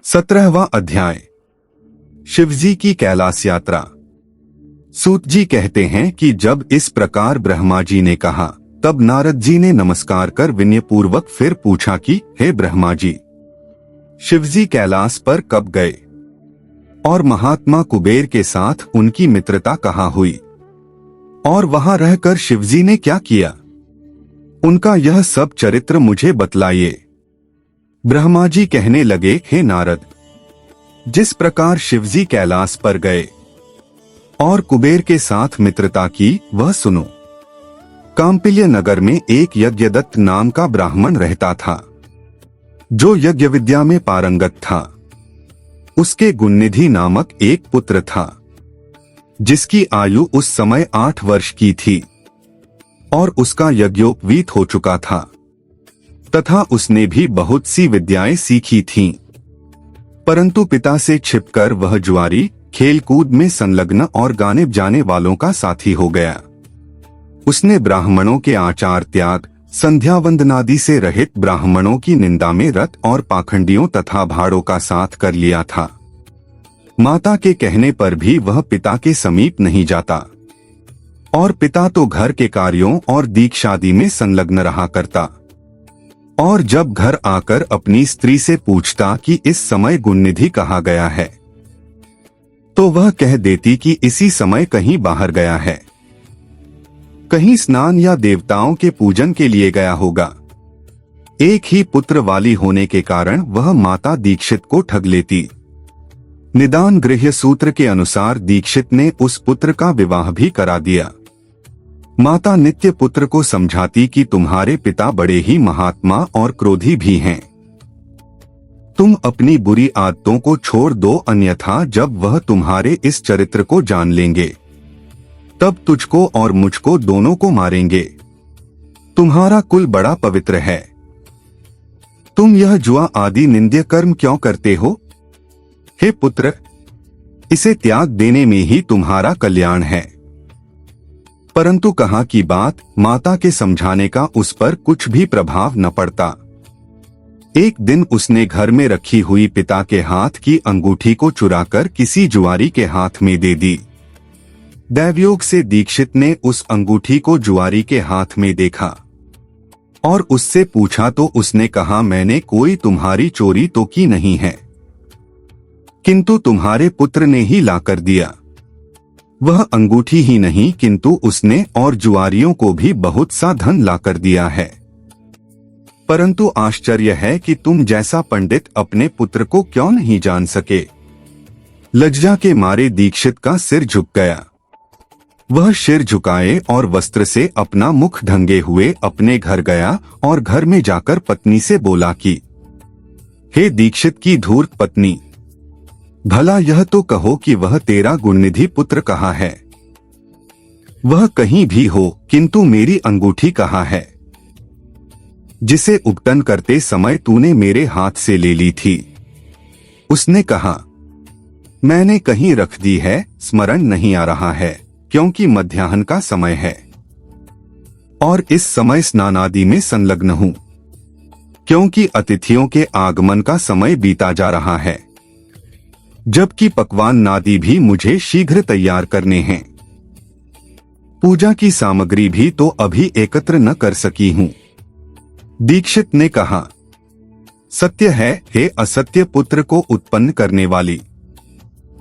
17वां अध्याय। शिवजी की कैलाश यात्रा। सूत जी कहते हैं कि जब इस प्रकार ब्रह्मा जी ने कहा, तब नारद जी ने नमस्कार कर विनयपूर्वक फिर पूछा कि हे ब्रह्मा जी, शिवजी कैलाश पर कब गए और महात्मा कुबेर के साथ उनकी मित्रता कहाँ हुई और वहां रहकर शिवजी ने क्या किया, उनका यह सब चरित्र मुझे बतलाइए। ब्रह्मा जी कहने लगे, हे नारद, जिस प्रकार शिवजी कैलाश पर गए और कुबेर के साथ मित्रता की वह सुनो। कांपिल्य नगर में एक यज्ञदत्त नाम का ब्राह्मण रहता था, जो यज्ञ विद्या में पारंगत था। उसके गुणनिधि नामक एक पुत्र था, जिसकी आयु उस समय 8 वर्ष की थी और उसका यज्ञोपवीत हो चुका था तथा उसने भी बहुत सी विद्याएं सीखी थीं। परंतु पिता से छिपकर वह जुआरी, खेलकूद में संलग्न और गाने बजाने वालों का साथी हो गया। उसने ब्राह्मणों के आचार त्याग, संध्या वंदनादि से रहित ब्राह्मणों की निंदा में रत और पाखंडियों तथा भाड़ों का साथ कर लिया था। माता के कहने पर भी वह पिता के समीप नहीं जाता और पिता तो घर के कार्यों और दीक्षादि में संलग्न रहा करता। और जब घर आकर अपनी स्त्री से पूछता कि इस समय गुणनिधि कहाँ गया है, तो वह कह देती कि इसी समय कहीं बाहर गया है, कहीं स्नान या देवताओं के पूजन के लिए गया होगा। एक ही पुत्र वाली होने के कारण वह माता दीक्षित को ठग लेती। निदान गृह्य सूत्र के अनुसार दीक्षित ने उस पुत्र का विवाह भी करा दिया। माता नित्य पुत्र को समझाती कि तुम्हारे पिता बड़े ही महात्मा और क्रोधी भी हैं। तुम अपनी बुरी आदतों को छोड़ दो, अन्यथा जब वह तुम्हारे इस चरित्र को जान लेंगे, तब तुझको और मुझको दोनों को मारेंगे। तुम्हारा कुल बड़ा पवित्र है, तुम यह जुआ आदि निंद्य कर्म क्यों करते हो? हे पुत्र, इसे त्याग देने में ही तुम्हारा कल्याण है। परंतु कहाँ की बात, माता के समझाने का उस पर कुछ भी प्रभाव न पड़ता। एक दिन उसने घर में रखी हुई पिता के हाथ की अंगूठी को चुराकर किसी जुआरी के हाथ में दे दी। दैवयोग से दीक्षित ने उस अंगूठी को जुआरी के हाथ में देखा और उससे पूछा तो उसने कहा, मैंने कोई तुम्हारी चोरी तो की नहीं है, किंतु तुम्हारे पुत्र ने ही लाकर दिया। वह अंगूठी ही नहीं किंतु उसने और जुआरियों को भी बहुत सा धन लाकर दिया है। परंतु आश्चर्य है कि तुम जैसा पंडित अपने पुत्र को क्यों नहीं जान सके। लज्जा के मारे दीक्षित का सिर झुक गया। वह सिर झुकाए और वस्त्र से अपना मुख ढंगे हुए अपने घर गया और घर में जाकर पत्नी से बोला कि हे दीक्षित की धूर्त पत्नी, भला यह तो कहो कि वह तेरा गुणनिधि पुत्र कहाँ है? वह कहीं भी हो, किंतु मेरी अंगूठी कहाँ है, जिसे उपटन करते समय तूने मेरे हाथ से ले ली थी? उसने कहा, मैंने कहीं रख दी है, स्मरण नहीं आ रहा है, क्योंकि मध्याह्न का समय है और इस समय स्नानादि में संलग्न हूं, क्योंकि अतिथियों के आगमन का समय बीता जा रहा है, जबकि पकवान नादि भी मुझे शीघ्र तैयार करने हैं। पूजा की सामग्री भी तो अभी एकत्र न कर सकी हूं। दीक्षित ने कहा, सत्य है हे असत्य पुत्र को उत्पन्न करने वाली,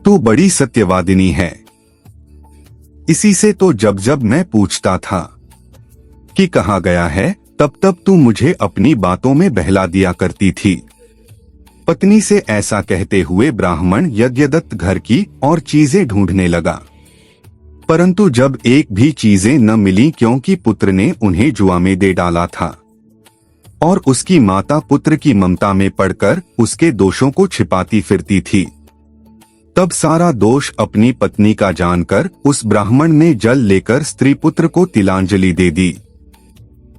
तू बड़ी सत्यवादिनी है। इसी से तो जब जब मैं पूछता था कि कहाँ गया है, तब तब तू मुझे अपनी बातों में बहला दिया करती थी। पत्नी से ऐसा कहते हुए ब्राह्मण यज्ञदत्त घर की और चीजें ढूंढने लगा, परंतु जब एक भी चीजें न मिली, क्योंकि पुत्र ने उन्हें जुआ में दे डाला था और उसकी माता पुत्र की ममता में पड़कर उसके दोषों को छिपाती फिरती थी, तब सारा दोष अपनी पत्नी का जानकर उस ब्राह्मण ने जल लेकर स्त्री पुत्र को तिलांजलि दे दी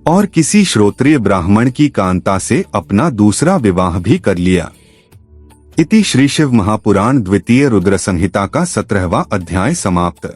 और किसी श्रोत्रिय ब्राह्मण की कांता से अपना दूसरा विवाह भी कर लिया। इति श्री शिव महापुराण द्वितीय रुद्र संहिता का 17वां अध्याय समाप्त।